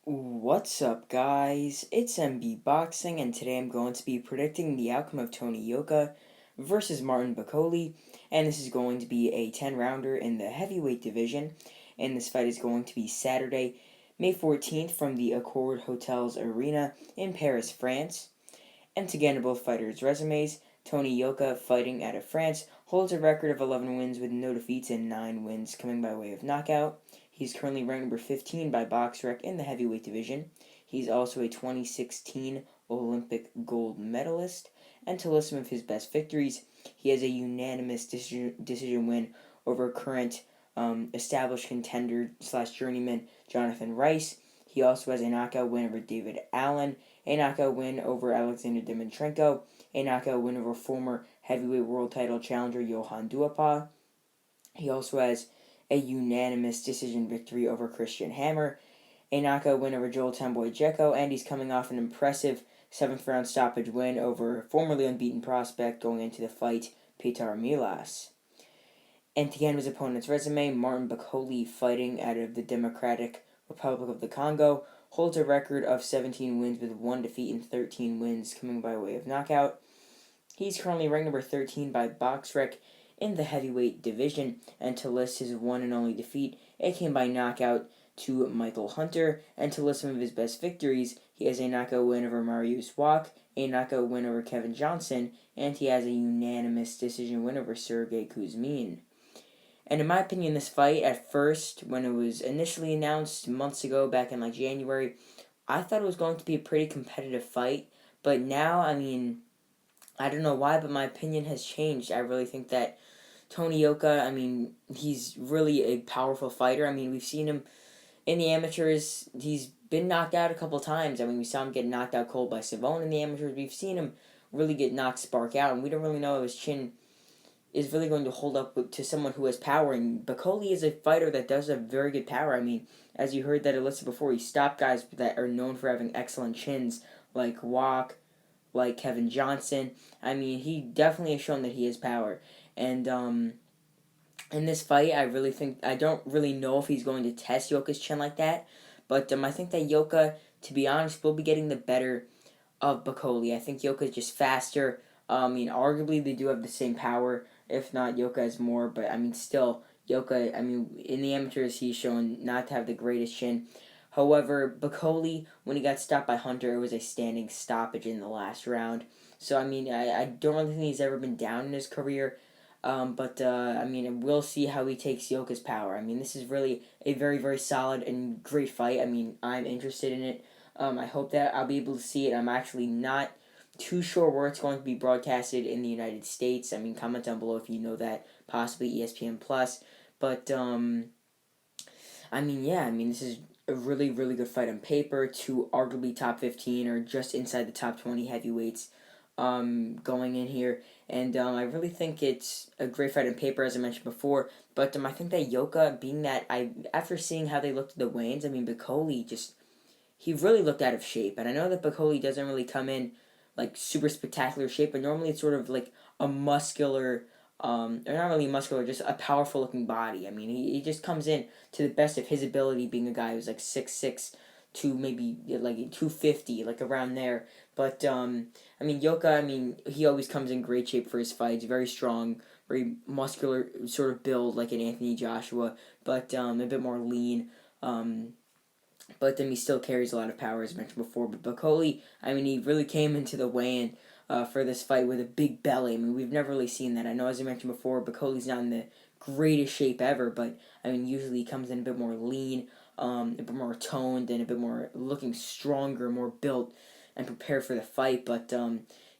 What's up, guys? It's MB Boxing, and today I'm going to be predicting the outcome of Tony Yoka versus Martin Bakole, and this is going to be a 10-rounder in the heavyweight division, and this fight is going to be Saturday, May 14th from the Accord Hotels Arena in Paris, France. And to get into both fighters' resumes, Tony Yoka, fighting out of France, holds a record of 11 wins with no defeats and 9 wins coming by way of knockout. He's currently ranked number 15 by BoxRec in the heavyweight division. He's also a 2016 Olympic gold medalist. And to list some of his best victories, he has a unanimous decision win over current established contender slash journeyman Jonathan Rice. He also has a knockout win over David Allen, a knockout win over Alexander Dimitrenko, a knockout win over former heavyweight world title challenger Johan Duhaupas. He also has a unanimous decision victory over Christian Hammer, a knockout win over Joel Temboy Dzeko, and he's coming off an impressive 7th round stoppage win over formerly unbeaten prospect going into the fight, Petar Milas. And to get his opponent's resume, Martin Bakole, fighting out of the Democratic Republic of the Congo, holds a record of 17 wins with 1 defeat and 13 wins coming by way of knockout. He's currently ranked number 13 by BoxRec in the heavyweight division, and to list his one and only defeat, it came by knockout to Michael Hunter. And to list some of his best victories, he has a knockout win over Mariusz Wach, a knockout win over Kevin Johnson, and he has a unanimous decision win over Sergey Kuzmin. And in my opinion, this fight, at first, when it was initially announced months ago, back in like January, I thought it was going to be a pretty competitive fight. But now, I don't know why, but my opinion has changed. I really think that Tony Yoka, he's really a powerful fighter. We've seen him in the amateurs. He's been knocked out a couple times. We saw him get knocked out cold by Savone in the amateurs. We've seen him really get knocked spark out, and we don't really know if his chin is really going to hold up to someone who has power. And Bakole is a fighter that does have very good power. As you heard that I listed before, he stopped guys that are known for having excellent chins, like Wach, like Kevin Johnson. He definitely has shown that he has power. And in this fight, I don't really know if he's going to test Yoka's chin like that. But I think that Yoka, to be honest, will be getting the better of Bakole. I think Yoka is just faster. Arguably they do have the same power. If not, Yoka has more. But still, Yoka. In the amateurs, he's shown not to have the greatest chin. However, Bakole, when he got stopped by Hunter, it was a standing stoppage in the last round. So I don't really think he's ever been down in his career. We'll see how he takes Yoka's power. This is really a very, very solid and great fight. I'm interested in it. I hope that I'll be able to see it. I'm actually not too sure where it's going to be broadcasted in the United States. Comment down below if you know that. Possibly ESPN Plus. But this is a really, really good fight on paper. Two arguably top 15 or just inside the top 20 heavyweights going in here. And I really think it's a great fight on paper, as I mentioned before. But I think that Yoka, being that after seeing how they looked at the weigh-ins, Bakole he really looked out of shape. And I know that Bakole doesn't really come in like super spectacular shape, but normally it's sort of like a muscular, or not really muscular, just a powerful looking body. He just comes in to the best of his ability, being a guy who's like 6'6" to maybe like 250, like around there. But Yoka, he always comes in great shape for his fights, very strong, very muscular sort of build like an Anthony Joshua, but a bit more lean. But then he still carries a lot of power, as mentioned before. But Bakole, he really came into the weigh-in for this fight with a big belly. We've never really seen that. I know, as I mentioned before, Bakole's not in the greatest shape ever, but usually he comes in a bit more lean, a bit more toned, and a bit more looking stronger, more built, and prepared for the fight. But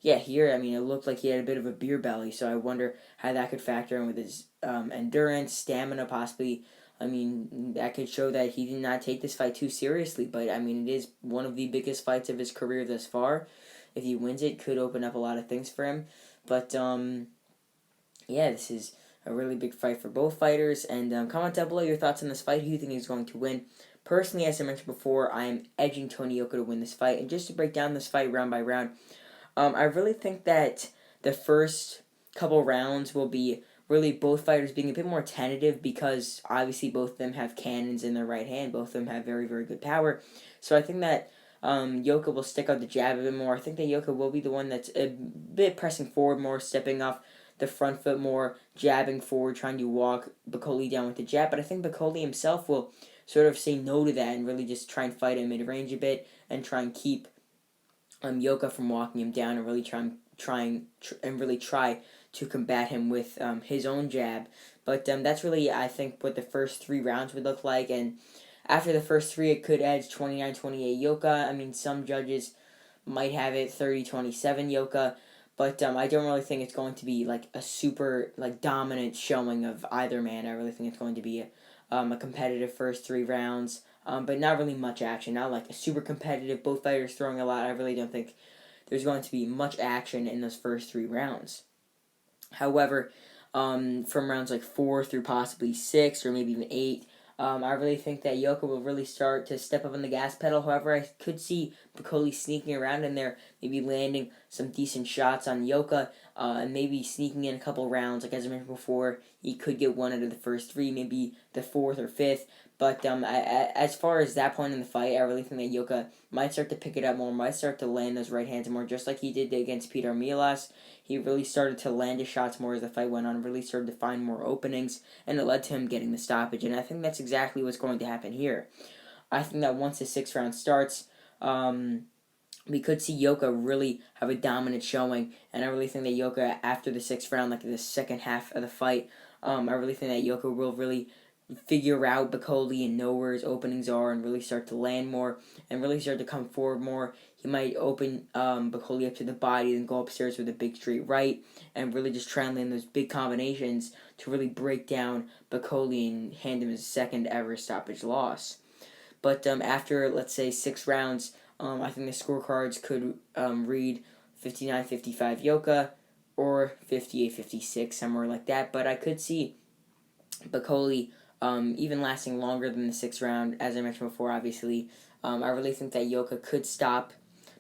here, it looked like he had a bit of a beer belly, so I wonder how that could factor in with his endurance, stamina, possibly. That could show that he did not take this fight too seriously, but it is one of the biggest fights of his career thus far. If he wins it, could open up a lot of things for him. But this is a really big fight for both fighters. And comment down below your thoughts on this fight. Who you think is going to win? Personally, as I mentioned before, I am edging Tony Yoka to win this fight. And just to break down this fight round by round, I really think that the first couple rounds will be really both fighters being a bit more tentative, because obviously both of them have cannons in their right hand. Both of them have very, very good power. So I think that Yoka will stick out the jab a bit more. I think that Yoka will be the one that's a bit pressing forward more, stepping off the front foot more, jabbing forward, trying to walk Bakole down with the jab. But I think Bakole himself will sort of say no to that and really just try and fight him mid-range a bit and try and keep Yoka from walking him down and really try to combat him with his own jab. But that's really, I think, what the first 3 rounds would look like. And after the first 3, it could edge 29-28 Yoka. I mean, some judges might have it 30-27 Yoka. But I don't really think it's going to be like a super dominant showing of either man. I really think it's going to be a competitive first 3 rounds. But not really much action. Not like a super competitive, both fighters throwing a lot. I really don't think there's going to be much action in those first 3 rounds. However, from rounds like 4 through possibly 6 or maybe even 8, I really think that Yoka will really start to step up on the gas pedal. However, I could see Bakole sneaking around in there, maybe landing some decent shots on Yoka, and maybe sneaking in a couple rounds. Like as I mentioned before, he could get one out of the first 3, maybe the 4th or 5th. But as far as that point in the fight, I really think that Yoka might start to pick it up more, might start to land those right hands more, just like he did against Peter Milas. He really started to land his shots more as the fight went on, really started to find more openings, and it led to him getting the stoppage. And I think that's exactly what's going to happen here. I think that once the 6th round starts, we could see Yoka really have a dominant showing, and I really think that Yoka, after the 6th round, like the second half of the fight, I really think that Yoka will really figure out Bakole and know where his openings are and really start to land more and really start to come forward more. He might open Bakole up to the body and go upstairs with a big straight right and really just try and land those big combinations to really break down Bakole and hand him his second ever stoppage loss. But after, let's say, 6 rounds, I think the scorecards could read 59-55 Yoka or 58-56, somewhere like that. But I could see Bakole even lasting longer than the 6th round. As I mentioned before, obviously, I really think that Yoka could stop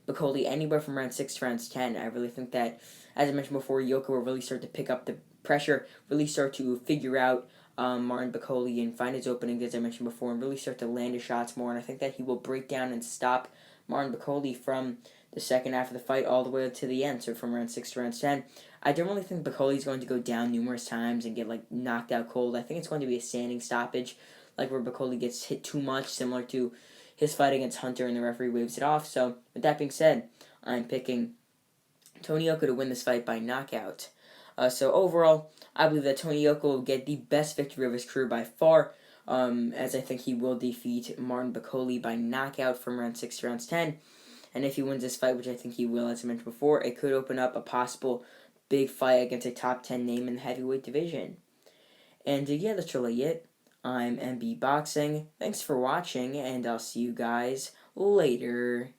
Bakole anywhere from round 6 to round 10. I really think that, as I mentioned before, Yoka will really start to pick up the pressure, really start to figure out Martin Bakole and find his openings, as I mentioned before, and really start to land his shots more. And I think that he will break down and stop Martin Bakole from the second half of the fight all the way to the end, so from round 6 to round 10. I don't really think Bakole is going to go down numerous times and get knocked out cold. I think it's going to be a standing stoppage, like where Bakole gets hit too much, similar to his fight against Hunter, and the referee waves it off. So, with that being said, I'm picking Tony Yoka to win this fight by knockout. So overall, I believe that Tony Yoka will get the best victory of his career by far, as I think he will defeat Martin Bakole by knockout from round 6 to round 10. And if he wins this fight, which I think he will, as I mentioned before, it could open up a possible big fight against a top 10 name in the heavyweight division. And yeah, that's really it. I'm MB Boxing. Thanks for watching, and I'll see you guys later.